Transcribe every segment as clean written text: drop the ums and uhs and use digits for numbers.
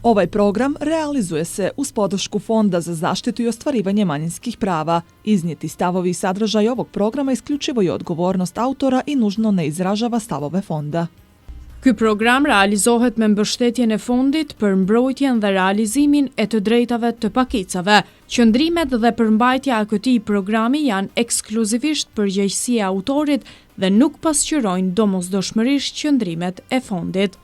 Ovaj program realizuje se uz podršku Fonda za zaštitu i ostvarivanje manjinskih prava. Iznijeti stavovi i sadržaj ovog programa isključivo je odgovornost autora i nužno ne izražava stavove fonda. Ky program realizohet me mbështetjen e Fondit për mbrojtjen dhe realizimin e të drejtave të pakicave. Qëndrimet dhe përmbajtja e këtij programi janë ekskluzivisht përgjegjësia e autorit dhe nuk pasqyrojnë domosdoshmërisht qëndrimet e Fondit.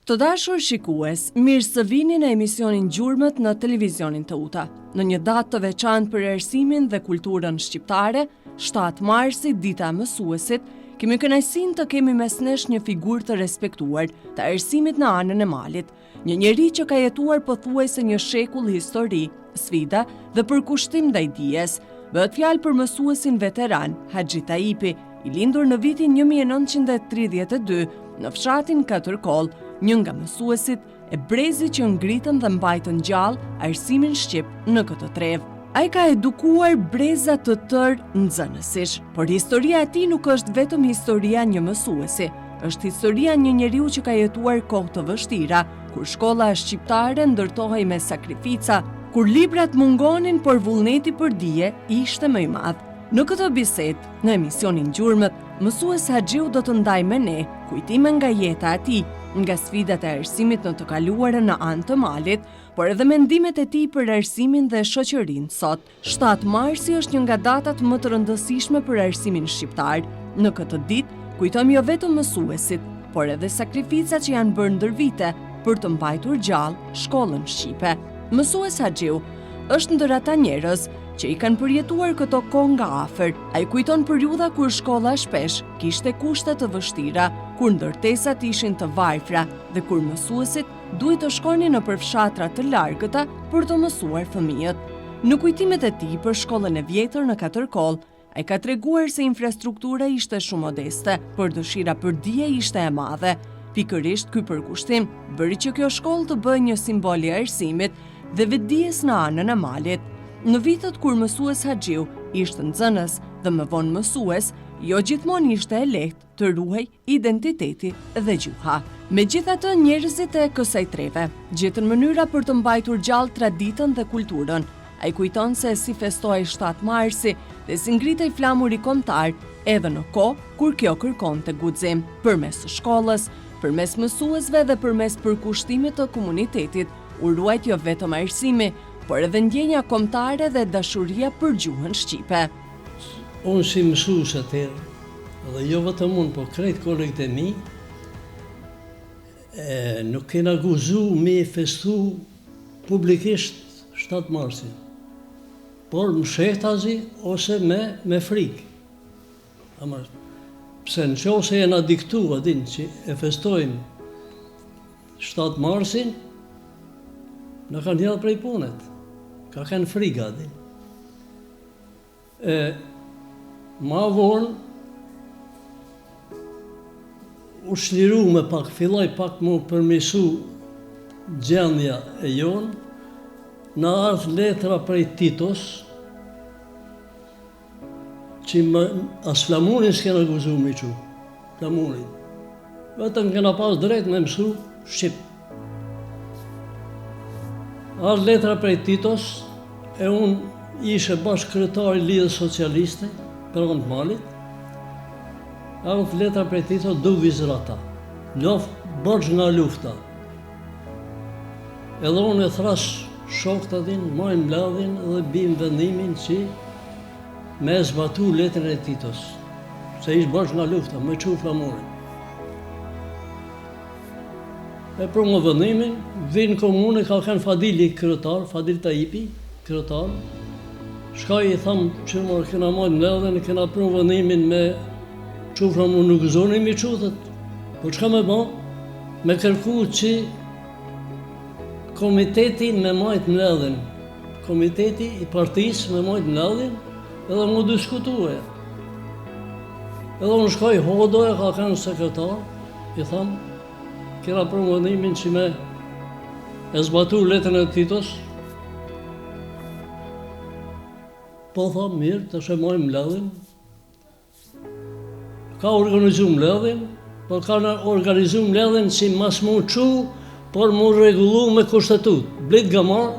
Të dashur shikues, mirë se vini në emisionin Gjurmët në televizionin Teuta. Në një datë të veçantë për ersimin dhe kulturën shqiptare, 7 marsi, dita e mësuesit, kemi kënaqësinë të kemi mes nesh një figurë të respektuar të ersimit në anën e malit, një njeri që ka jetuar pothuajse një shekull histori, sfida dhe përkushtim ndaj dijes. Bëhet fjalë për mësuesin veteran Haxhi Taipi, i lindur në vitin 1932 në fshatin Katërkoll, një nga mësuesit e brezit që ngritën dhe mbajtën gjallë arsimin shqip në këtë trevë. Ai ka edukuar breza të tërë nxënësish, por historia e tij nuk është vetëm historia një mësuesi, është historia një njeriu që ka jetuar kohë të vështira, kur shkolla shqiptare ndërtohej me sakrifica, kur librat mungonin por vullneti për dije ishte më i madh. Në këtë bisedë, në emisionin Gjurmët, mësues Haxhiu do të ndaj me ne kujtime nga jeta e tij, nga sfidat e arsimit në të kaluarën në anë të malit, por edhe mendimet e tij për arsimin dhe shoqërinë sot. 7 marsi është një nga datat më të rëndësishme për arsimin shqiptar. Në këtë ditë kujtojmë jo vetëm mësuesit, por edhe sakrificat që janë bërë ndër vite për të mbajtur gjallë shkollën shqipe. Mësues Haxhiu është ndër ata njerëz që i kanë përjetuar këto kohë nga afër. Ai kujton periudha kur shkolla shpesh kishte kushte të vështira, kur ndërtesat ishin të varfra dhe kur mësuesit duhet të shkonin në përfshatra të largëta për të mësuar fëmijët. Në kujtimet e tij për shkollën e vjetër në Katërkoll, ai ka treguar se infrastruktura ishte shumë modeste, por dëshira për dije ishte e madhe. Pikërisht ky përkushtim bëri që kjo shkollë të bëjë një simbol i arsimit dhe vetdijes në anën e malit. Në vitet kur mësues Haxhiu ishte nxënës dhe më vonë mësues, jo gjithmonë ishte e lehtë të ruhej identiteti dhe gjuha. Megjithatë, njerëzit e kësaj treve gjetën mënyra për të mbajtur gjallë traditën dhe kulturën. Ai kujton se si festohej 7 marsi dhe si ngritej flamuri kombëtar edhe në kohë kur kjo kërkonte guxim. Përmes së shkollës, përmes mësuesve dhe përmes përkushtimit të komunitetit, u ruajt jo vetëm arsimi, por edhe ndjenja kombëtare dhe dashuria për gjuhën shqipe. Unë si mësues atëherë, dhe jo vetëm unë, por krejt kolegët e mi, nuk kena guxu me festu publikisht 7 marsin, por më shehtazi ose me frikë. Pse në qoftë se jena diktu adin që e festojmë 7 marsin, në kanë hjellë prej punet. Ka kanë frikë adin. Ma vonë, u shliru me pak, filloj pak mu përmisu gjendja e jonë, në ardhë letra prej Titos, që as flamurin s'kena guzu me që, flamurin. Vetëm kena pas drejt me mësu Shqip. Ardhë letra prej Titos, e unë ishe bashkëkryetari i Lidhjes Socialiste, për anë të malit. Ardhë letra prej Titos, du vizrata, bërgjë nga lufta. Edhe unë e thrash shokët adin, majnë mbledhin dhe bim vendimin që me zbatu letrën e Titos, se ishë bërgjë nga lufta, me që flamurin. e promovënimin, vinë komune, ka kanë Fadili kryetar, Fadil Tajipi, kryetar. Shkaj i thamë që mërë kena majtë mbledhjen, kena promovënimin me qufra mu nuk zoni mi qutët. Po çka me ba? Me kërku që komiteti me majtë mbledhjen, komiteti i partisë me majtë mbledhjen, edhe mu diskutuje. Edhe unë shkoj hodoja, ka kanë sekretar, i thamë, kera promovënimin që me e zbatu letrën e Titos. Po thamë, mirë, të shemojmë mbledhjen. Ka organizu mbledhjen, por ka organizu mbledhjen si mas mu qu, por mu regullu me kushtetut. Blit gamar,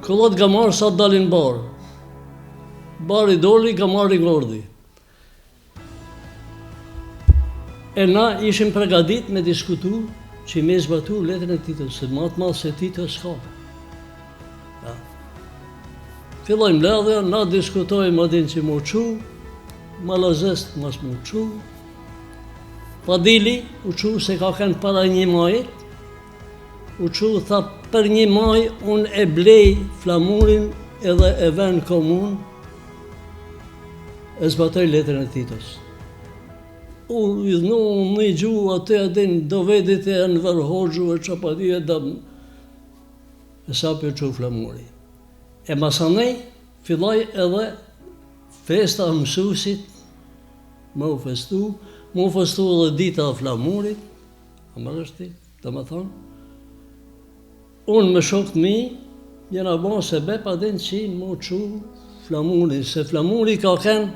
kollot gamar sa dalin barë. Bari doli, gamari gordi. E na ishim pregadit me diskutu që me zbatu letrën e Titos, se matë malë se Titos s'ka. Ja. Fillojmë mbledhja, na diskutojmë adin që mu qu, Malazest mas mu qu, Fadili u qu se ka kanë para një majit, u qu tha për një maj unë e blej flamurin edhe e ven komun, e zbatoj letrën e Titos. U idhnu në i gju atë adin do vedit e në vërhoxhu e qapadi e dam e sapi u qu flamuri. E masanej filloj edhe festa mësusit, më u festu edhe dita e flamurit, a më rështi, të më thonë. Unë me shokët mi, jena bon se bep adin që më qu flamurin, se flamuri ka kënë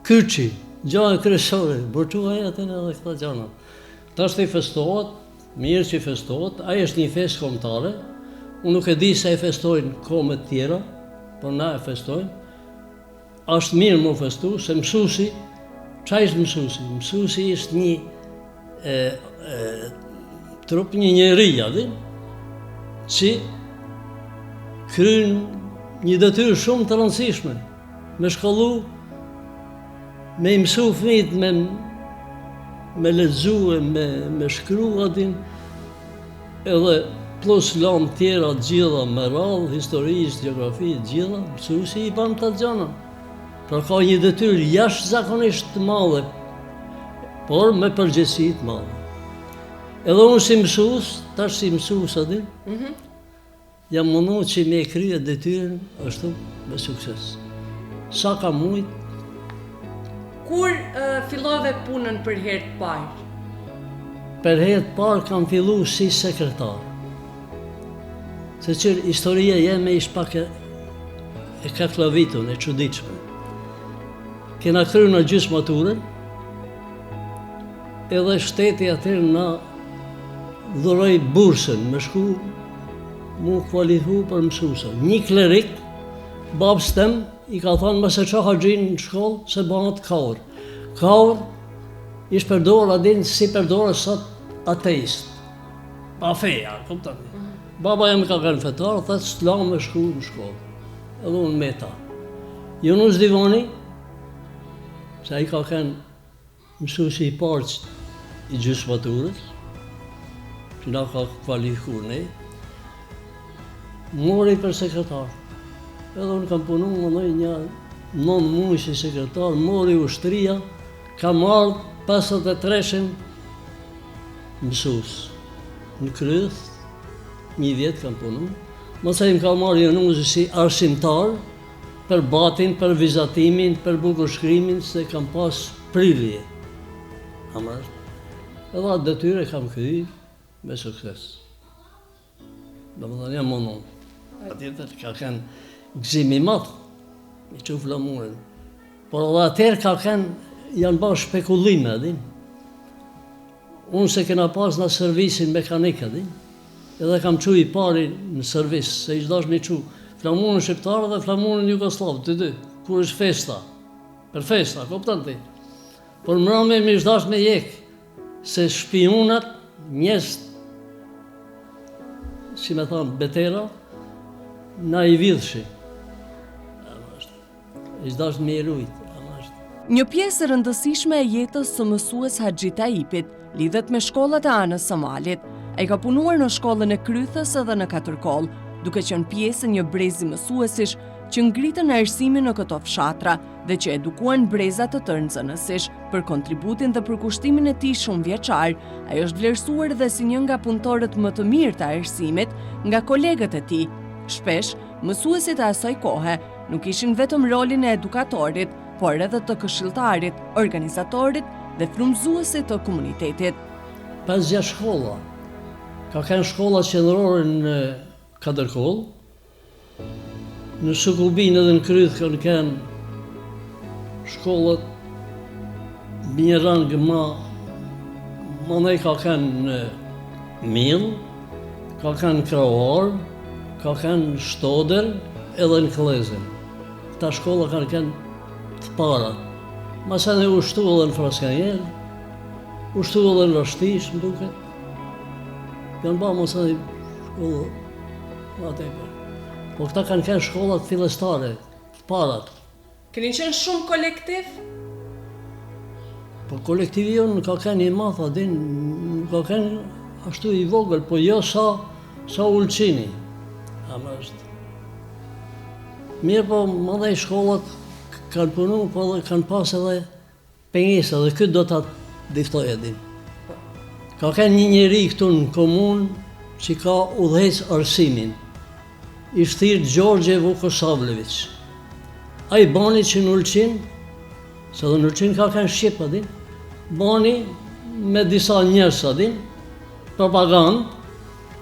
kyqi, gjahë kresore, bërquaj atën edhe këta gjana. Ta është i festohet, mirë që i festohet, ajo është një fest kombëtare, unë nuk e di se e festojnë komet tjera, por na e festojnë. Ashtë mirë më festu, se mësusi, qa ishtë mësusi? Mësusi ishtë një trup, një njeri, që kryen një detyrë shumë të rëndësishme, me shkollu, me i mësu fëmijët me lexue, me shkru adin, edhe plus lamë tjera gjitha me radhë, historisë, geografi, gjitha, mësusi i ban të gjana. Pra ka një detyrë jashtëzakonisht të madhe, por me përgjegjësi të madhe. Edhe unë si mësues, tash si mësues adin, jam mundu që me e krye detyrën ashtu me sukses. Sa ka mujt. Kur fillove punën për herë të parë? Për herë të parë kam fillu si sekretar. Se që historia jeme ish pak e kaklavitun, e çuditshme. Kena kryer në gjysmë maturën, edhe shteti atër na dhuroi bursën me shku mu kualifiku për mësuesa. Një klerik, babës tem, i ka thonë mëse qa haxhin në shkollë, se bëhat kaur. Kaur ish përdor adin si përdor sot ateist. Pa feja, kuptoni. Baba jam ka kanë fetar, thëtë s'la me shku në shkollë. Edhe unë me ta. Yunus Divani, se ai ka kanë mësuesi i parë i gjysmë maturës, që na ka kualifikuar ne, mori për sekretar. Edhe unë kam punu më një 9 muaj si sekretar, mori ushtria, kam ardhë 53-shin mësues. Në Kryth, 1 vjet kam punu. Mëse im ka marrë Yunus si arsimtar, për batin, për vizatimin, për bukurshkrimin, se kam pas prirje. Edhe atë detyre kam kryer me sukses. Domethënë jam mundu. Atjetër ka kanë gëzim i madh, i qu flamurin. Por edhe atëherë ka kanë janë bërë shpekullime, din. Unë se kena pas në servisin mekanik, din. Edhe kam qu i pari në servis, se ishtë dash me qu flamurin shqiptar dhe flamurin Jugoslav, të dy, kur është festa. Për festa, kupton ti. Por mbrëmje më ishtë dash me jek, se shpionat, njerëz, si me thonë, betera, na i vidhshi. Ishtë dash me i rujt. Një pjesë e rëndësishme e jetës së mësues Haxhi Taipit lidhet me shkollat e anës së malit. Ai ka punuar në shkollën e Krythës edhe në Katërkoll, duke qenë pjesë e një brezi mësuesish që ngritën arsimin në këto fshatra dhe që edukuan breza të tërë nxënësish. Për kontributin dhe përkushtimin e tij shumë vjeçar, ai është vlerësuar dhe si një nga punëtorët më të mirë të arsimit nga kolegët e tij. Shpesh, mësuesit e asaj kohe nuk ishin vetëm rolin e edukatorit, por edhe të këshilltarit, organizatorit dhe frymëzuesit të komunitetit. 5-6 shkolla. Ka kanë shkolla qendrore në Katërkoll, në Shkubinë edhe në Kryth kanë shkollat një rang ma ne ka kanë në Mill, ka kanë Kravar, ka kanë Shtoder edhe në Klezën. Këta shkolla kanë të para. Masane ushtu edhe në Fraskanjel, ushtu edhe në Rashtish, më duket. Kanë ba masane shkolla ma tepër. Po këta kanë shkollat fillestare, të parat. Keni qenë shumë kolektiv? Po kolektivi jonë ka kanë i madh, nuk ka kanë ashtu i vogël, po jo sa Ulqini. Ama është. Mirë po, madhe shkollat kanë punu, po dhe kanë pas edhe pengesa, dhe këtë do të diftoj edhin. Ka kanë një njeri këtu në komunë që ka udhëhec arsimin, i shtirë Gjorgje Vukosavljević. A i bani që në Ulqin, se dhe në Ulqin ka kanë Shqip, adin, bani me disa njerës, adin, propagandë,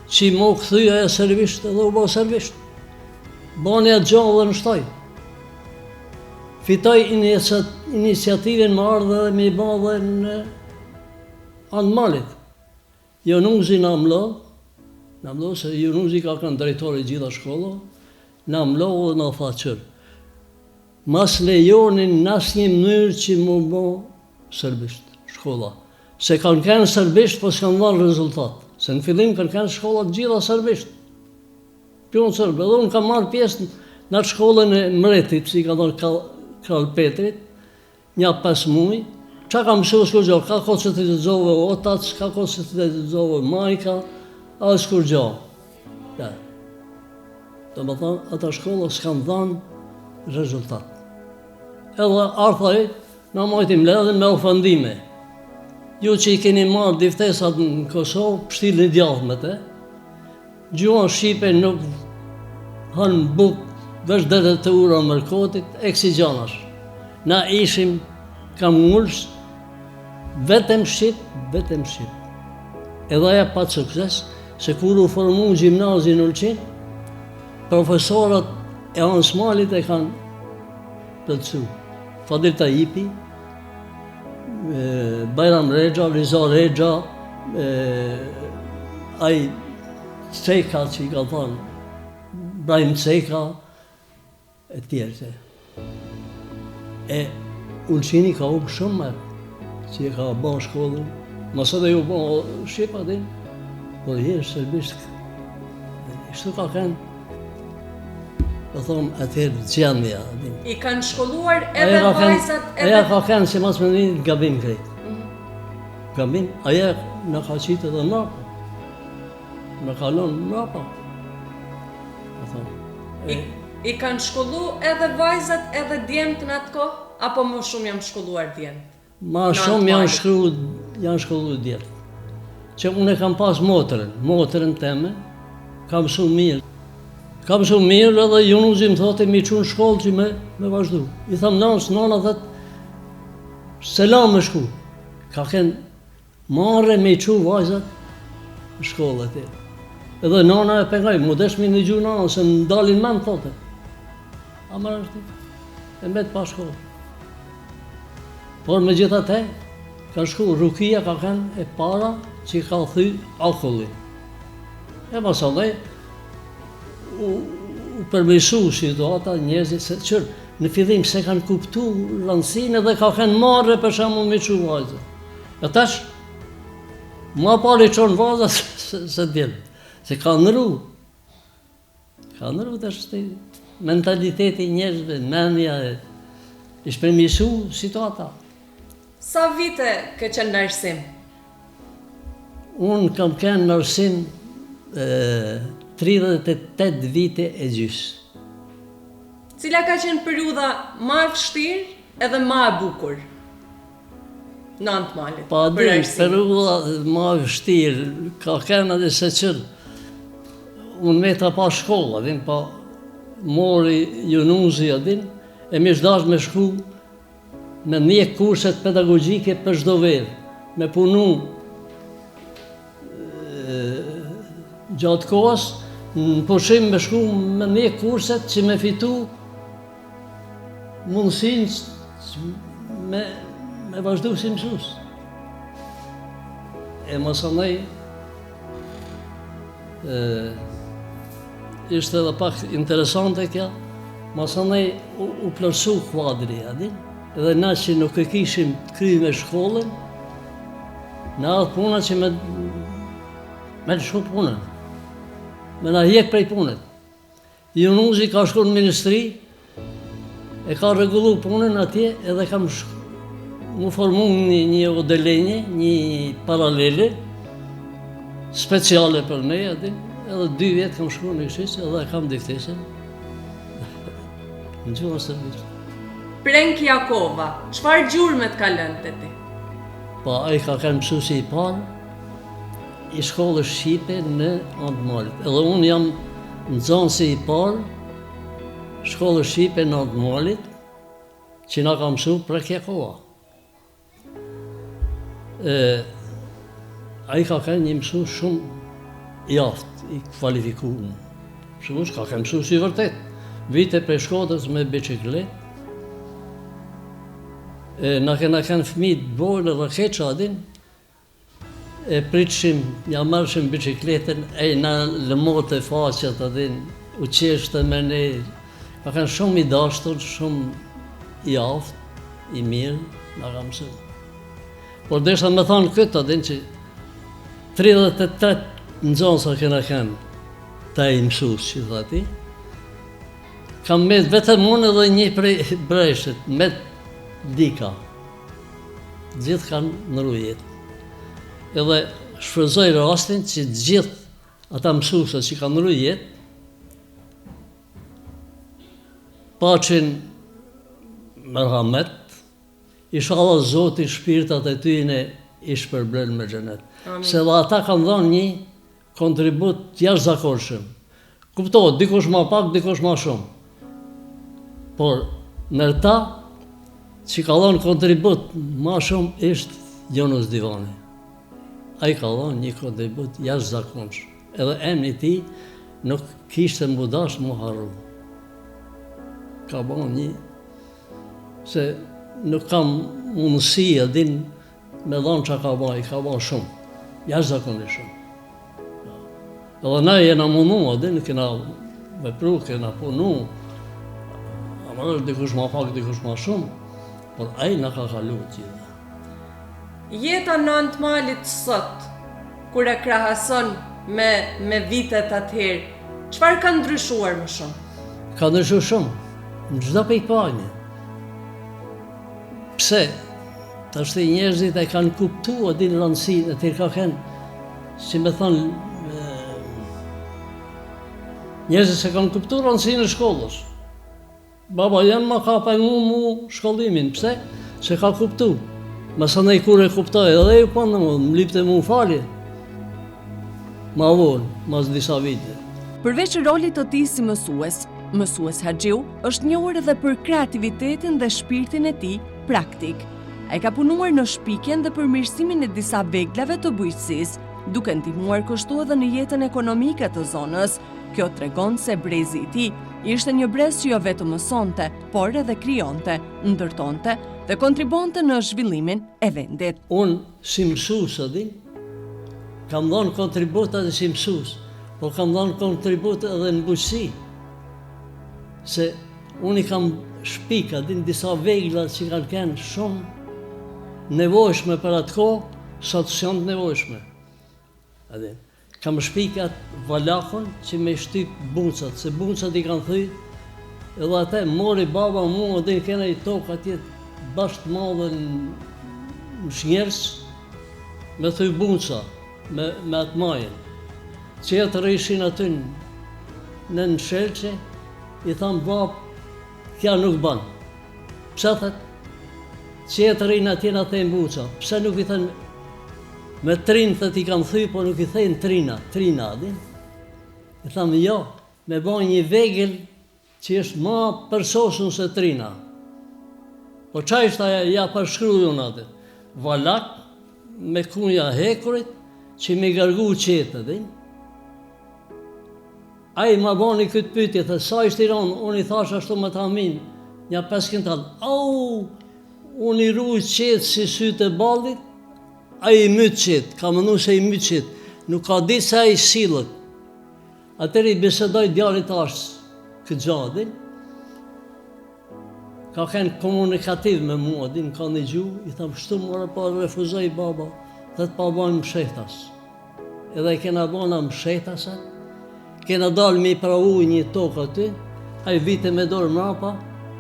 që i mo këthyja e servisht edhe u bo servisht. Bani atë gjallë dhe në shtaj. Fitoj iniciativin më ardhe dhe me i ba dhe në Anmalit. Jonuzi në amlo, se Jonuzi ka kanë drejtori gjitha shkolla, në amlo dhe në tha qërë. Mas lejonin në asnjë mënyrë që më bo serbisht shkolla. Se kanë serbisht, po s'kanë dhanë rezultat. Se në fillim kanë shkollat gjitha serbisht. Pjonë sërbë, edhe unë kam marrë pjesë në atë shkollën e Mretit, si ka dhënë Krall Petrit, një 5 muaj. Qa ka mësu s'kur gjo, ka kohë që të lexove Otac, ka kohë që të lexove Majka, a s'kur gjo. Ja. Do më thonë, ata shkolla s'kanë dhanë rezultat. Edhe arthaj, na mojtim ledhen me ofendime. Ju që i keni marrë diftesat në Kosovë, pështil një djallë me te, gjuan Shqipe nuk hanë buk, vesh dhe të ura mërkotit, eksigjanash. Na ishim kam ngullës, vetëm Shqip. Edhe aja pa sukses, se kur u formu në gjimnazi në Ulqin, profesorat e anës malit e kanë plëtsu. Fadil Tajipi, Bajram Rexha, Riza Rexha, ai Ceka që i ka thonë, Brahim Ceka, e tjerëse. E Ulqini ka u shumë mërë, që i ka ba shkollën, mësë dhe ju ba Shqipa din, po dhe jeshtë serbisht, ishtu ka kënë, po thonë atëherë gjendja. I kanë shkolluar edhe vajzat edhe... Aja ka kënë si mas me një gabim krejtë. Gabim, aja në ka qitë edhe napa. Me kalon napa. I kanë shkollu edhe vajzat edhe djemët në atë kohë, apo më shumë janë shkolluar djemët? Ma shumë janë shkollu djemët. Që unë e kam pas motrën teme, kam shumë mirë. Kam shumë mirë edhe Junuzi më thote mi qunë shkollë që me vazhdu. I thamë nana dhe selam me shku. Ka kënë marre me i qunë vajzat në shkollë e te. Edhe nana e pengaj, mu desh mi në gju nana, se në dalin me më thote. A mërë është e mbet pa shkollë. Por me gjitha te, ka shku, Rukia ka kënë e para që ka thy akullin. E pasadej, u përmejsu situata njerëzit se qërë, në fillim se kanë kuptu rëndësinë dhe ka kanë marrë për shembull me çu vajzë. E tash, ma pari qonë vajza se djelë, se ka nëru. Ka nëru tash mentaliteti njerëzve, mendja e ishte përmirësu situata. Sa vite ke qenë në arsim? Unë kam qenë në arsim 38 vite e gjys. Cila ka qenë periudha më e vështirë edhe më e bukur në Antmalit? Pa për dhe, arsim? periudha më e vështirë, ka qenë edhe se qërë, unë meta pa shkolla, din, pa mori junuzi, din, e mi shdash me shku me një kurset pedagogjike për çdo verë, me punu gjatë kohës, në pushim me shku me një kurset që me fitu mundësin me vazhdu si mësus. E masanej, ishte edhe pak interesante kja, masanej u plërsu kuadri, edhe na që nuk e kishim të kry me shkollën, në atë puna që me lëshu punën, me na hjek prej punët. Junuzi ka shku në ministri, e ka rregullu punën atje, edhe kam mu formu një odelenje, një paralele, speciale për ne, edhe 2 vjetë kam shku në këshisë, edhe kam diktesën. Në gjuhën sërbisht. Prenk Jakova, çfarë gjurmet ka lënë te ti? Pa, ai ka qenë mësuesi i parë i shkollës shqipe në Antmalit. Edhe unë jam nxënësi i parë shkollës shqipe në Antmalit, që na ka mësu Prenk Jakova. Ai ka qenë një mësues shumë i aftë, i kvalifikuar. Mësues ka qenë mësues i vërtet. Vite prej Shkodrës me biçikletë. Na kena kanë fëmijë të bojnë rakeqa adin, e pritshim, ja marrshim biçikletën, e na lëmote faqet adin, u qeshte me ne, ka kanë shumë i dashtur, shumë i aftë, i mirë, na ka mësu. Por desha me thonë këtë adin që 38 nxënësa kena kanë ta i mësues që tha ti, kam met vetëm unë edhe një prej breshët, met dika. Gjithë kanë në rujet. Edhe shfrytëzoj rastin që gjithë ata mësuesat që kanë në rujet, paqin merhamet, inshallah Zoti shpirtat e tyre i shpërblen me xhenet. Se dhe ata kanë dhënë një kontribut jashtëzakonshëm. Kuptohet, dikush më pak, dikush më shumë. Por në ta që ka dhënë kontribut më shumë ishte Jonas Divani. Ai ka dhënë një kontribut jashtëzakonshëm. Edhe emri i tij nuk kishte mbudash më harru. Ka bënë një se nuk kam mundësi din me dhënë që ka bënë shumë, jashtëzakonisht shumë. Edhe na jena mundu, din kena vepru, kena punu, amërë dikush ma pak, dikush ma shumë, por ai na ka kalu gjitha. Jeta në Antmalit sot, kur e krahason me vitet atëherë, çfarë ka ndryshuar më shumë? Ka ndryshuar shumë, në çdo pikpamje. Pse? Tash njerëzit e kanë kuptuar din rëndësinë, e ka kanë, si me thonë, njerëzit se kanë kuptuar rëndësinë e shkollës. Baba janë ma ka pengu mu shkollimin, pse? Se ka kuptu. Mësa nej kur e kuptoj, edhe ju pandë më lipte mu falje. Ma vonë, mas disa vite. Përveç rolit të tij si mësues Haxhiu është njohur edhe për kreativitetin dhe shpirtin e tij praktik. Ai ka punuar në shpikjen dhe përmirësimin e disa veglave të bujqësisë, duke ndihmuar kështu edhe në jetën ekonomike të zonës. Kjo tregon se brezi i tij ishte një brez që jo vetëm mësonte, por edhe krijonte, ndërtonte dhe kontribonte në zhvillimin e vendit. Unë si mësues, kam dhënë kontribut edhe si mësues, por kam dhënë kontribut edhe në bujqësi. Se unë i kam shpika, disa vegla që kanë qenë shumë nevojshme për atë kohë, sot s'janë të nevojshme. Kam shpikat valakon që me shtyp buncat, se buncat i kanë thyt edhe atë mori baba mua, dhe kena I tokë atje bashkë madhe në Shnjers, me thuj bunca, me atë majën. Qetër ishin aty në Shelqe, I thamë bab, kja nuk ban. Pse thët? Qetër I në atje në thejnë bunca. Pse nuk I thënë, me trinë thët I kam thuj, po nuk I thejnë trina, adin. I thamë, jo, me ban një vegel që është ma përsosën se trina. Po qa ishta ja përshkruju në atë? Valak, me kunja hekurit, që mi gargu qetë, adin. Ai ma bani këtë pyetje, thë, sa ishte I ronë, unë I thash ashtu me të amin, një 5 kintal. Au, unë I ruj qetë si sytë e ballit, ai I mytë qetë, ka mënu se I mytë qetë, nuk ka ditë se ai silët. Atëri I bisedoj djalit ashtë këtë gjadin, ka kënë komunikativ me mua, din, ka një gjuhë, I thamë, shtu mëra pa refuzoj baba, dhe të pa banë mshehtas. Edhe I kena bana mshehtasat, kena dalë me I pravu një tokë aty, a I vite me dorë mrapa,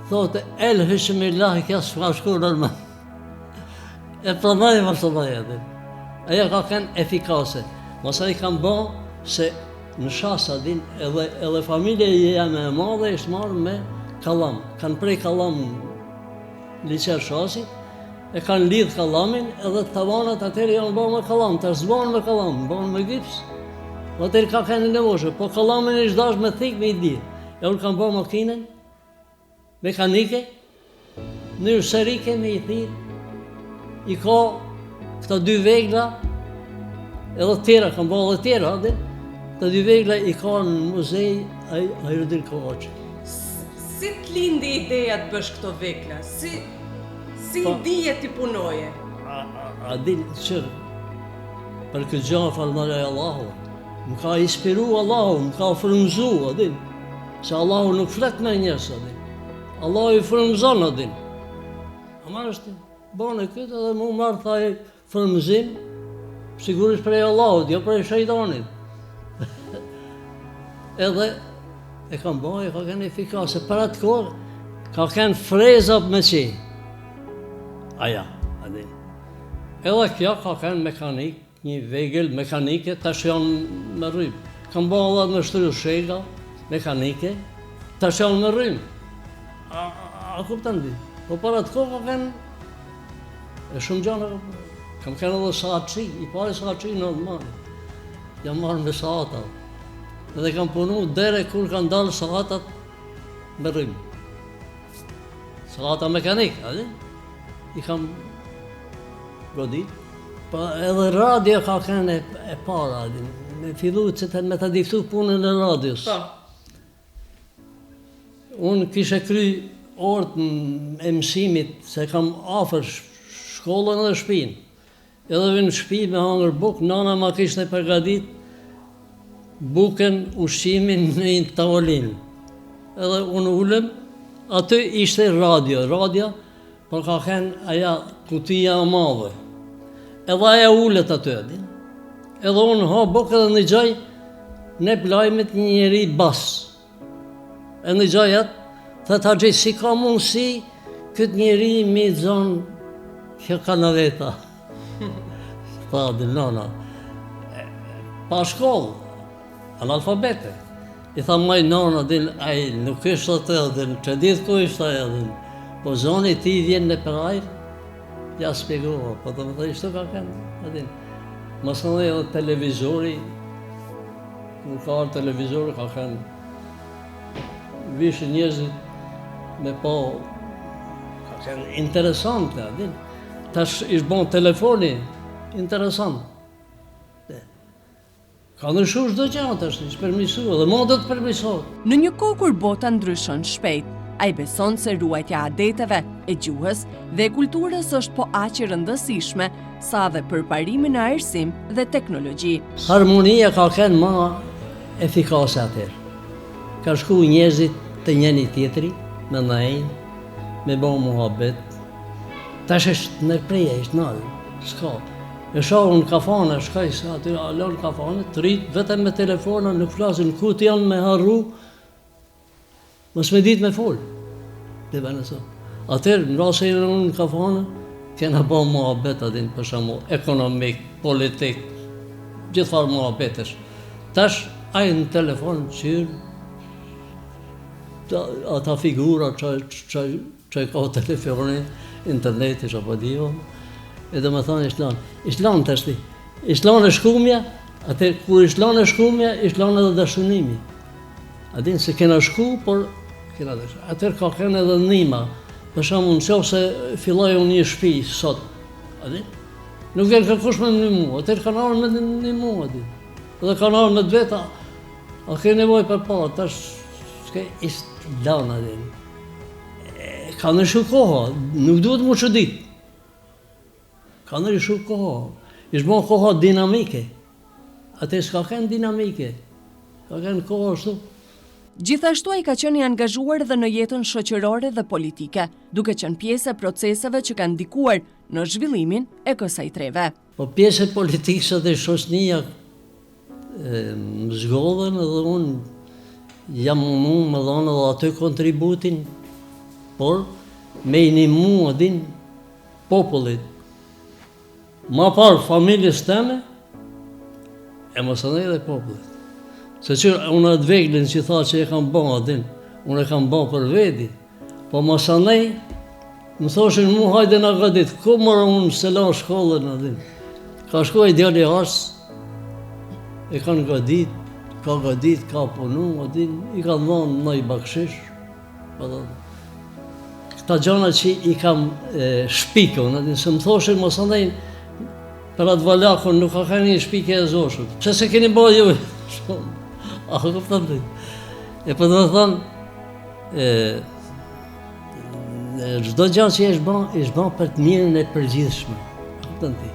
thote, el hëshmillah, kja s'ka shku nërma. E pranaj më së bajetin. Aja ka kënë efikase. Masa I kam ba se në shasa din, edhe familje jeme e madhe ishtë marrë me kalam. Kanë prej kalam liqer shasi, e kanë lidh kalamin, edhe tavanat atëri janë ba me kalam, të zbanë me kalam, banë me gips. Atëri ka kënë nevojshë, po kalamin ishtë dash me thik me I di. E unë kam ba makinen, mekanike, nërë serike me I thirë. I ka këta 2 vegla, edhe tjera, kam ba edhe tjera, këta 2 vegla I ka në muzej, a I rëdin Kovaçi. Si t'lindi ideja të bësh këto vegla? Si dije ti punoje? A din qërë, për këtë gjanë falënare Allahu, më ka inspiru Allahu, më ka frëmzu, a din, se Allahu nuk flet me njës, a din. Allahu I frëmzon, a din. Ama është, bane këtë edhe mu marrë thaj frëmzim, sigurisht prej Allahut, jo prej shejtanit. Edhe, e kam bëjë, ka kënë efikase, për atë kohë, ka kënë freza me qi. Aja, a din. Edhe kjo ka kënë mekanik, një vegel mekanike, tash janë me rrymë. Kam bëjë edhe me shtry shega, mekanike, tash janë me rrymë. A kuptan di? Po për atë kohë ka kënë, e shumë gjana, kam kënë edhe saatësi, I pari saatësi në Almani. Jam marrë me saata. Edhe kam punu dere kur kanë dalë saatat me rrymë. Saata mekanik, a di? I kam godit. Pa edhe radio ka kënë e para, me fillu që me të diftu punën e radios. Unë kishe kry orët e mësimit, se kam afer shkollën dhe shpinë. Edhe vinë shpi me hangër bukë, nana ma kishte përgadit buken ushqimin në një tavolinë. Edhe unë ullëm, aty ishte radio, por ka kënë aja kutia e madhe. Edhe aja ullet aty, edhe unë ha bukë edhe në gjaj, ne plajmit një njeri bas. E në gjajat, thët haqë, si ka mundësi këtë njeri mi zonë kjo ka në veta. Tha, nana, pa shkollë, analfabete. I tha, maj nana, aj nuk ishtë atë, që ditë ku ishtë aja, po zoni ti vjen në përajrë, ja spjegova, po të më të ishtu ka kënë, mësë në edhe televizori, nuk ka arë televizori, ka kënë, vishë njëzit me po, ka kënë interesante, tash ishtë bon telefoni, interesant. Ka nëshu shdo gjatë tash, ishtë përmisu, edhe ma do të përmisohet. Në një kohë kur bota ndryshon shpejt, a I beson se ruajtja adeteve, e gjuhës dhe kulturës është po aq e rëndësishme sa dhe përparimin e arsim dhe teknologji. Harmonia ka kënë ma efikase atër. Ka shku njerëzit të njeni tjetri, me nëjnë, me bo muhabet. Tash është në preja, ishtë nalë, s'ka. E shohë në kafane, shkaj se aty alon kafane, të rritë vetëm me telefona, nuk flasin ku të janë me harru, mos me ditë me folë. Dhe Venezuela. Atëherë, në rrasë e unë në kafane, kena ba muhabet adin, për shembull, ekonomik, politik, gjithfar muhabetesh. Tash, ajë në telefon qyrë, ata figura që ka telefonin, internetit, apo dijo, edhe me thonë Islan të shti. Islan e shkumja, atër kur Islan e shkumja, Islan edhe dashunimi. Adin se kena shku, por kena dashunimi. Atër ka kena edhe nima. Për shumë, në qofë se filloj unë një shpi sot, adin? Nuk e kërkush me një mu, atër kanë arë me një mu, adin. Edhe kanë arë me dveta, a ke nevoj për pa, tash s'ke Islan, adin. Ka në shu koha, nuk duhet mu që ditë. Ka në shu koha, ishë bon koha dinamike. Ate s'ka kënë dinamike, ka kënë koha shtu. Gjithashtu ai ka qenë i angazhuar dhe në jetën shoqërore dhe politike, duke qenë pjesë e proceseve që kanë ndikuar në zhvillimin e kësaj treve. Po pjesë e politikës dhe shoqënia më zgodhen edhe unë jam mundu me dhënë edhe aty kontributin, por me i një mu adin popullit. Ma parë familjes teme, e mësënej dhe popullit. Se që unë atë veglin që tha që e kam ba adin, unë e kam ba për vedi, po mësënej, më thoshin mu hajde nga gadit, ku mërë unë se la shkollën adin. Ka shkoj djali asë, e kanë gadit, ka punu adin, i ka dhonë në i bakshish, këta gjana që i kam shpikon, se më thoshin mësënej, për atë valakon nuk ka ka një shpike e zoshut. Pse se keni ba ju? A këpëtën të? E për dhe thënë, çdo gjë që është ban për të mirën e përgjithshme. Këpëtën të?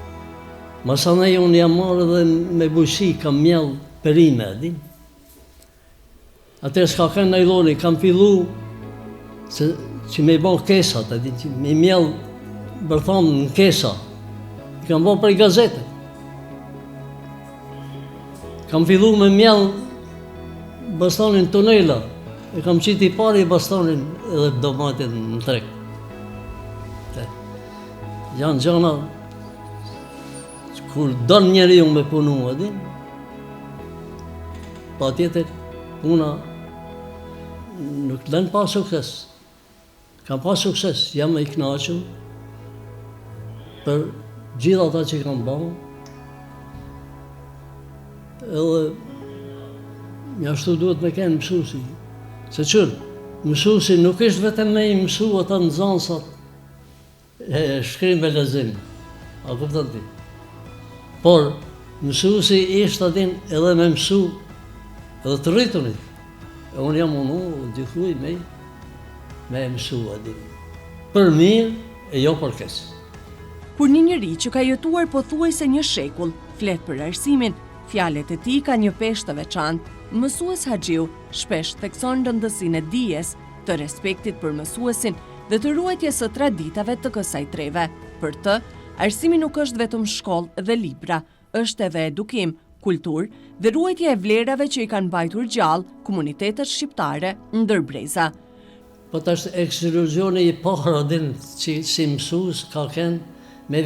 Masanej unë jam marrë dhe me bujshi, kam mjellë perime, din? Atër s'ka kënë në iloni, kam fillu që me i ban kesat, din? Me mjellë bërthamë në kesa. Kam bërë për i gazetët. Kam fillu me mjellë bastanin tunela. E kam qiti pari bastanin edhe domatin në trek. Janë gjana, kur donë njeri unë me punu, adin, pa tjetër, puna nuk lënë pa sukses. Kam pa sukses, jam e i knaqën për gjitha ata që kam bëmë, edhe mjashtu duhet me kenë mësusi. Se qërë, mësusi nuk ishtë vetëm me i mësu ata në zansat e shkrim e lezim. A kuptën ti? Por, mësusi ishtë atin edhe me mësu edhe të rritunit. E unë jam unu, dikuj me mësu atin. Për mirë e jo për kesë. Kur një njeri që ka jetuar pothuajse një shekull flet për arsimin, fjalët e tij ka një peshë të veçantë. Mësues Haxhiu shpesh thekson rëndësinë e dijes, të respektit për mësuesin dhe të ruajtjes së traditave të kësaj treve. Për të, arsimi nuk është vetëm shkollë dhe libra, është edhe edukim, kulturë dhe ruajtja e vlerave që i kanë mbajtur gjallë komunitetet shqiptare ndër breza. Po tash ekskluzioni i parë din që si mësues ka kënë me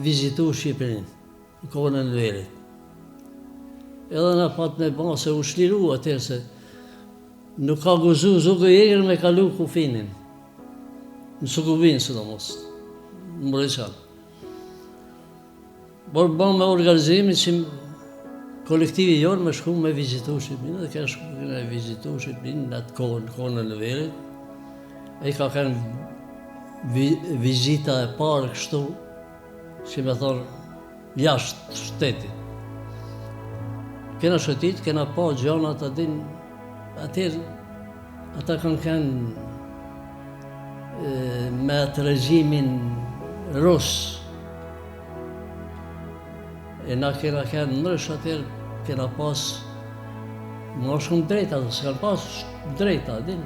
vizitu Shqipërinë, në kohën e Enverit. Edhe në pat me ba se u shliru atër se nuk ka guzu zukë e me kalu kufinin, në Sukubinë së do mos, në Moriçan. Por ba me organizimi që kolektivi jorë me shku me vizitu Shqipërinë, dhe kërë shku me vizitu Shqipërinë në atë kohën e Enverit, e ka kënë vizita e parë kështu, që me thonë, jashtë shtetit. Kena shëtit, kena pa gjanat adin, atër, ata kanë kënë me atë regjimin rus. E na kena kënë nërsh atër, kena pas, më shumë drejta, dhe s'kanë pas drejta adin.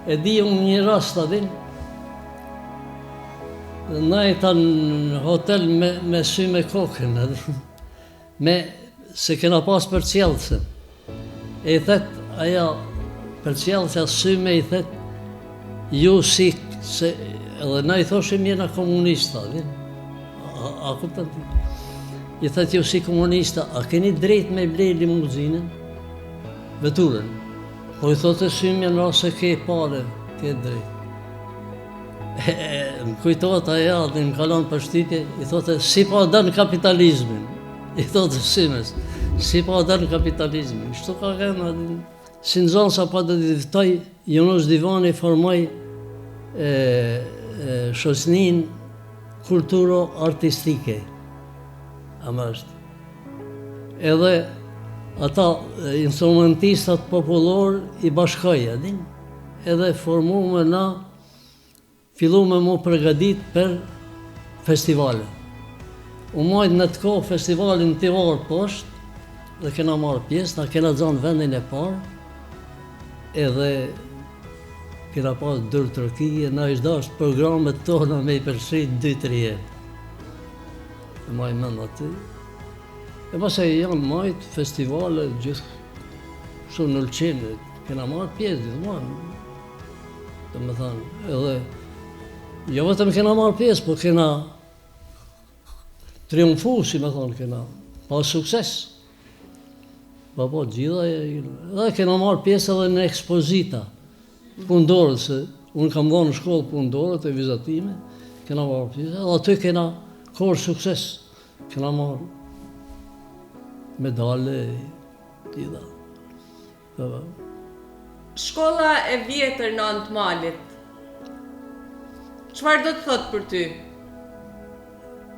E di unë një rast adin, najta në hotel me sy me kokën, se kena pas për qelëse. E thet aja për qellë që syme i thet, ju si, se, edhe na i thoshim jena komunista, a kupton ti? I thet ju si komunista, a keni drejt me blej limuzinën, veturën? Po i thote syme në rase ke pare, ke drejt. Më kujtohet aja, dhe më kalon për shtitje, i thote si pa dënë kapitalizmin, i thote symes, si pa dënë kapitalizmin, shtu ka këna, si në zonë sa pa dhe diftoj, Yunus Divani formoj shoqnin kulturo-artistike, ama është. Edhe ata instrumentistat popullor i bashkoj, edhin, edhe formu me na, fillu me mu përgadit për festivale. U majtë në të kohë festivalin Tivar poshtë, dhe kena marrë pjesë, na kena zonë vendin e parë, edhe kena pas dërë Turkije, na ishtë dasht programet tona me i përshrit 2-3 jetë. E maj mend aty. E pas e janë majtë festivale gjithë shumë në lëqinë, kena marrë pjesë gjithmonë. Dhe me thanë, edhe jo vetëm kena marrë pjesë, po kena triumfu, si me thonë, kena pas sukses. Po gjitha, edhe kena marrë pjesë edhe në ekspozita, pundorët, se unë kam dhënë në shkollë pundorët e vizatime, kena marrë pjesë, edhe aty kena korë sukses, kena marrë medale, tida. Shkolla e vjetër në Antmalit, çfarë do të thotë për ty?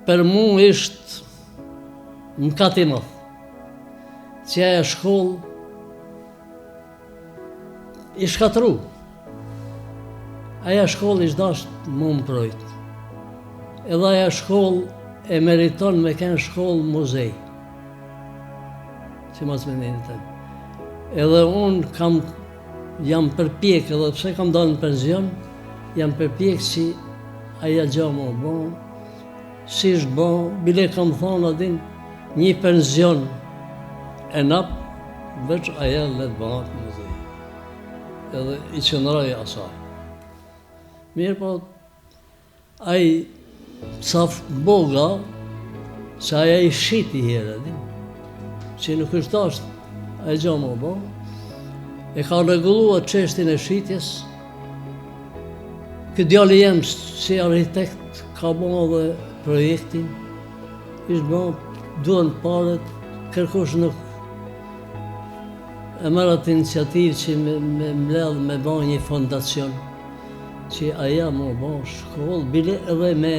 Për mu ishtë më kati mëth, që aja shkollë i shkatru. Aja shkollë ishtë dashtë më mprojtë. Edhe aja shkollë e meriton me kënë shkollë muzej. Që mas me njënë të. Edhe unë jam përpjek, edhe pse kam dalë në penzion, jam përpjek që aja gja më bon, si është bon, bile kam thonë adin, një penzion e napë, veç aja letë bëhat muzej. Edhe i qënëraj asaj. Mirë po, aji saf boga, se aja i shiti herë, që nuk është ashtë, aja gja më bon, e ka reguluar çështjen e shitjes. Këtë djali jem si arhitekt ka bon edhe projektin, ishtë bon, duhen paret, kërkosh nuk e merrat iniciativë që me mbledh me bon një fondacion, që aja më bon shkollë, bile edhe me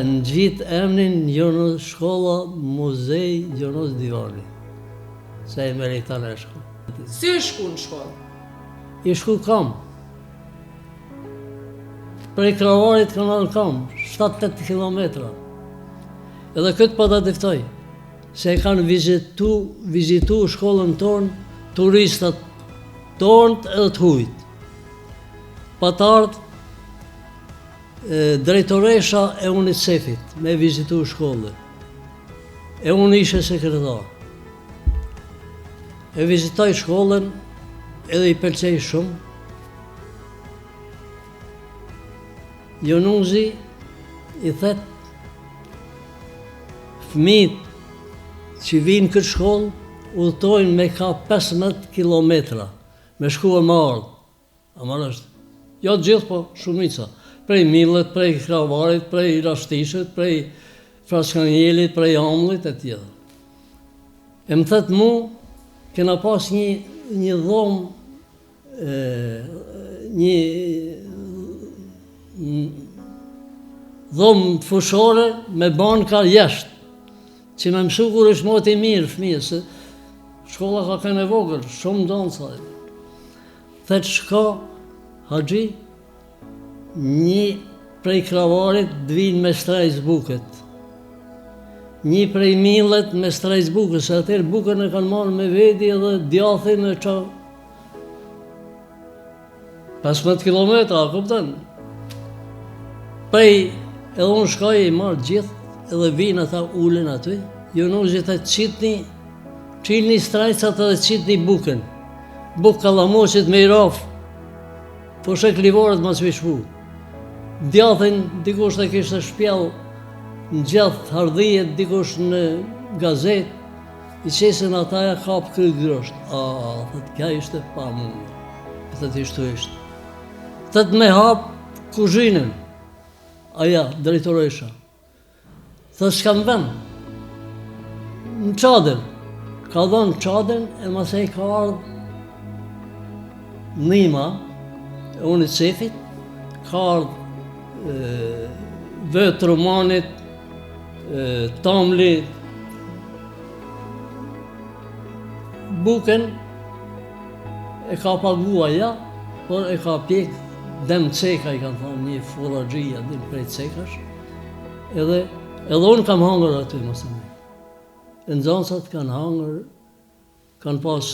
ngjit emrin Yunus shkolla muzej Yunus Divani, se e meriton e shkollë. Si është shku në shkollë? I shku kam. Prej Kravarit kanal kam, 7-8 kilometra. Edhe këtë pa ta diftoj, se e kanë vizitu shkollën tonë, turistat tonë edhe të hujt. Pa të ardhë drejtoresha e UNICEF-it me vizitu shkollën. E unë ishe sekretar. E vizitoj shkollën, edhe i pëlqej shumë. Junusi i thet, fëmijët që vinë këtë shkollë, udhtojnë me ka 15 kilometra, me shku e marrë. A marrë është? Jo të gjithë, po shumica. Prej Millet, prej Kravarit, prej Rashtishit, prej Fraskanjelit, prej Amllit e tjetër. E më thet mu, kena pas një dhomë, një dhomë fushore me banka jashtë, që me mësu kur është moti mirë fëmijë, se shkolla ka kënë e vogël, shumë donë saj. Thet shka, Haxhi, një prej Kravarit dvinë me shtrajz buket. Një prej Millet me shtrajz buket, se atër bukën e kanë marrë me vedi edhe djathin e qa 15 kilometra, kuptën? Prej edhe unë shkaj i marrë gjithë, edhe vinë ata ulen aty, Junusi të qilni shtrajcat edhe qitni bukën. buk kallamoqit me i rafë, po shek livorët ma s'vishpu. Djathin dikush të kishte shpjell në gjath hardhijet, dikush në gazet, i qesin ataja kap kry grosht. Thët, kja ishte pa mundë. Thët, ishtu ishte. Thët me hap kuzhinën. Aja, drejtoresha. Thët, s'kam vend. Në qadën. Ka dhënë qadën, e masej ka ardhë Nima, e unë i cefit, ka ardhë vetë Romanit, Tamli, buken e ka pagua ja, por e ka pjek dem ceka, i kanë thonë një furagjia, din prej cekash, edhe unë kam hangër aty, mos e me. E nxansat kanë hangër, kanë pas,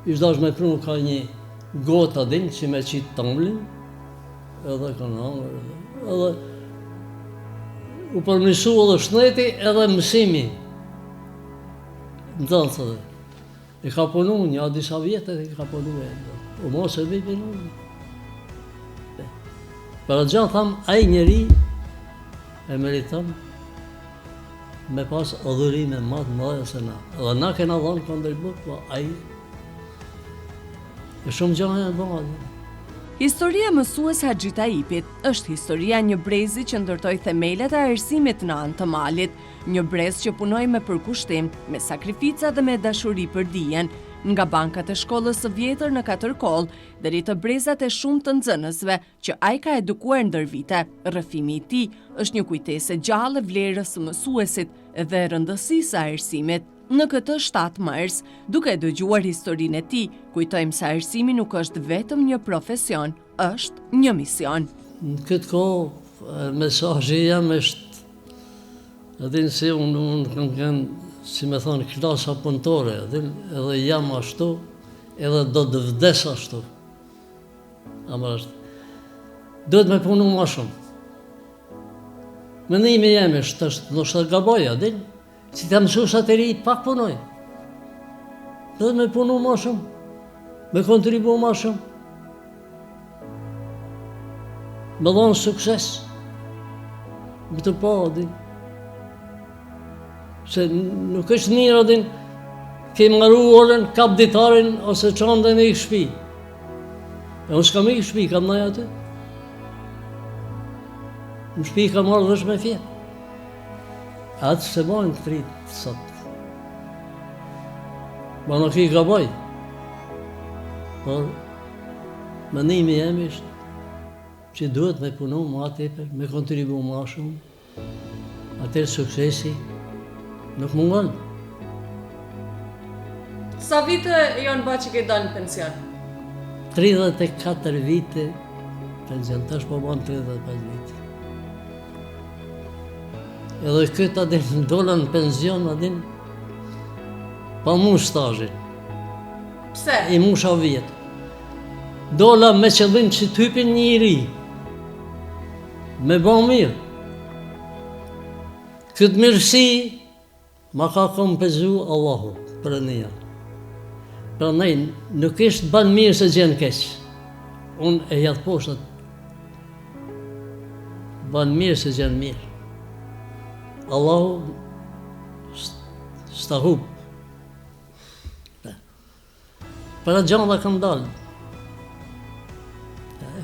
ishdash me prunë ka një gota din, që me qitë Tamlin, edhe kanë hangër, edhe u përmisu edhe shneti edhe mësimi. Në tënë thë dhe. E ka punu një disa vjetet e ka punu e. O mos e vi punu. Për atë gjanë thamë, aj njeri e meriton me pas adhurime matë mëdha se na. Dhe na kena dhanë këndër buk, po aj e shumë gjanë e në bëma. Historia mësues Haxhi Taipit është historia një brezi që ndërtoi themelet e arsimit në anë të malit, një brez që punoi me përkushtim, me sakrifica dhe me dashuri për dijen, nga bankat e shkollës së vjetër në Katërkoll, deri te brezat e shumë të nxënësve që ai ka edukuar ndër vite. Rrëfimi i tij është një kujtesë gjallë e vlerës së mësuesit dhe rëndësisë së arsimit. Në këtë 7 mars, duke dëgjuar historinë e tij, kujtojmë se arsimi nuk është vetëm një profesion, është një mision. Në këtë kohë, mesazhi jam është, edhe se unë kam qenë, si me thonë, klasa punëtore, edhe jam ashtu, edhe do të vdes ashtu. Duhet me punu ma shumë. Mendimi jemi është, nështë të gaboja, si të mësu sa të ri, pak punoj. Dhe me punu ma shumë, me kontribu ma shumë. Me dhonë sukses. Me të pa, se nuk është mirë, ke maru orën, kap ditarin, ose qandën e i shpi. E unë s'kam i shpi, kam nëj aty. Në shpi ka marrë dhe shme fjetë. Atë se bojnë të fritë sot. Ma nuk i gaboj. Por, mënimi jemi ishtë që duhet me punu ma tepër, me kontribu ma shumë, atër suksesi nuk mungon. Sa vite janë ba që ke dalë në pension? 34 vite pension, tash po banë 35 vite. Edhe këtë adin dola në pension, adin pa mu stajin. Pse? I musha vjetë. Dola me qëllim që t'hypin një i ri. Me ba mirë. Këtë mirësi ma ka kompenzu Allahu për një. Pra nej, nuk ishtë ban mirë se gjenë keqë. Unë e jatë poshtët. Ban mirë se gjenë mirë. Allahu s'ta hub. Për atë gjanda kam dalë.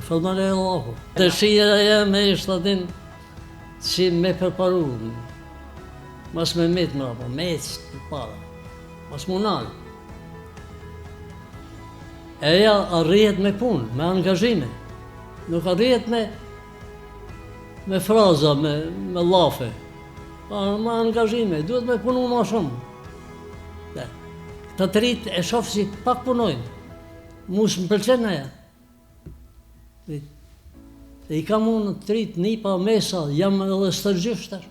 Falmare Allahu. Dëshira jeme ishtë adin që me përparu. Mas me metë më rapo, me ecë për para. Mas munanë. Eja arrijet me punë, me angazhime. Nuk arrijet me fraza, me lafe. Ma angazhime, duhet me punu ma shumë. Këta të rritë e shofë si pak punojnë. Musë më pëlqenë aja. E i kam unë të rritë nipa, mesa, jam edhe stërgjyshtar.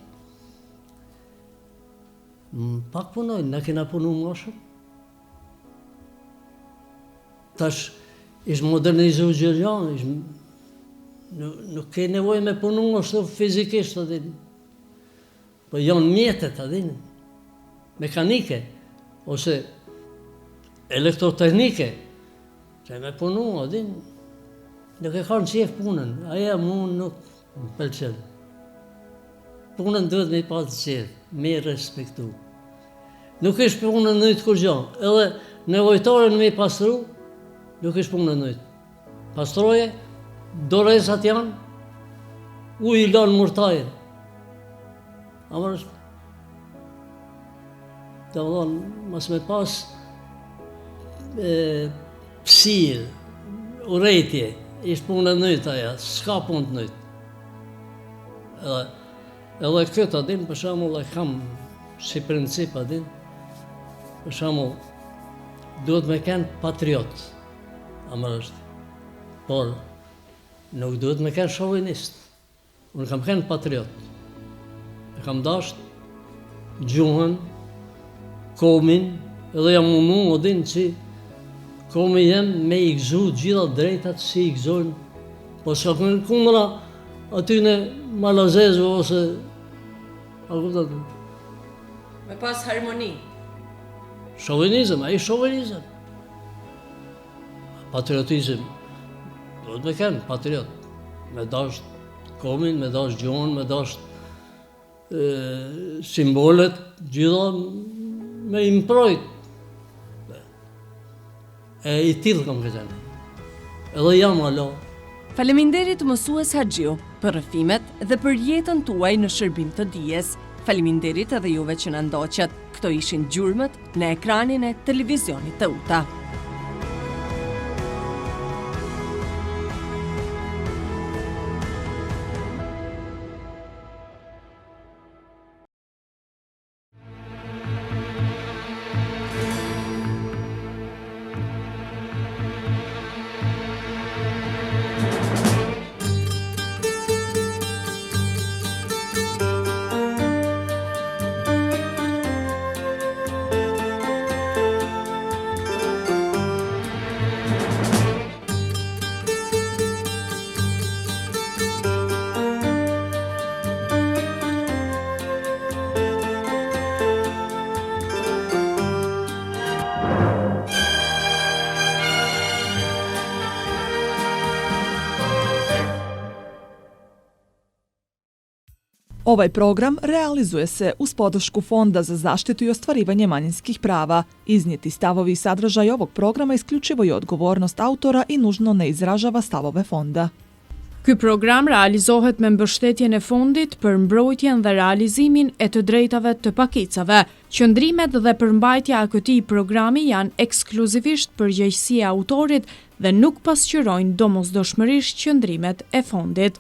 Pak punojnë, na kena punu ma shumë. Tash ishë modernizu gjërjanë, nuk ke nevoj me punu ashtu fizikisht, po janë mjetet, mekanike, ose elektroteknike, që me punu, adin, nuk e kanë qef punën, aja mu nuk më pëlqen. Punën duhet me pas qef, me respektu. Nuk ish punën nëjtë kur gjo, edhe nevojtore me pastru, nuk ish punën nëjtë. Pastroje, doresat janë, u i lanë murtajën. Amër është, të vëdhonë, mas me pas pësirë, urejtje, ishtë punë e nëjtë aja, s'ka punë të nëjtë. Edhe këtë adin, për shamull e kam si princip adin, për shamull, duhet me kenë patriot, amër është, por nuk duhet me kenë shovinist. Unë kam kenë patriot, e kam dasht gjuhën, komin, edhe jam munu, odin që komi jem me i gëzu gjitha drejtat si i gëzojnë, po s'ka kundra aty në malazezu ose a kuptat? Me pas harmoni. Shovinizm, a i shovinizm. Patriotizm, duhet me kenë patriot, me dasht komin, me dasht gjuhën, me dasht simbolet, gjitha me improjt. E i tillë kam këtën. Edhe jam alo. Faleminderit mësues Haxhiu për rrëfimet dhe për jetën tuaj në shërbim të dijes. Faleminderit edhe juve që na ndoqët. Këto ishin gjurmët në ekranin e televizionit Teuta. Ovaj program realizuje se uz podršku Fonda za zaštitu i ostvarivanje manjinskih prava. Iznijeti stavovi i sadržaj ovog programa isključivo je odgovornost autora i nužno ne izražava stavove fonda. Ky program realizohet me mbështetjen e Fondit për mbrojtjen dhe realizimin e të drejtave të pakicave. Qëndrimet dhe përmbajtja e këtij programi janë ekskluzivisht përgjegjësia e autorit dhe nuk pasqyrojnë domosdoshmërisht qëndrimet e Fondit.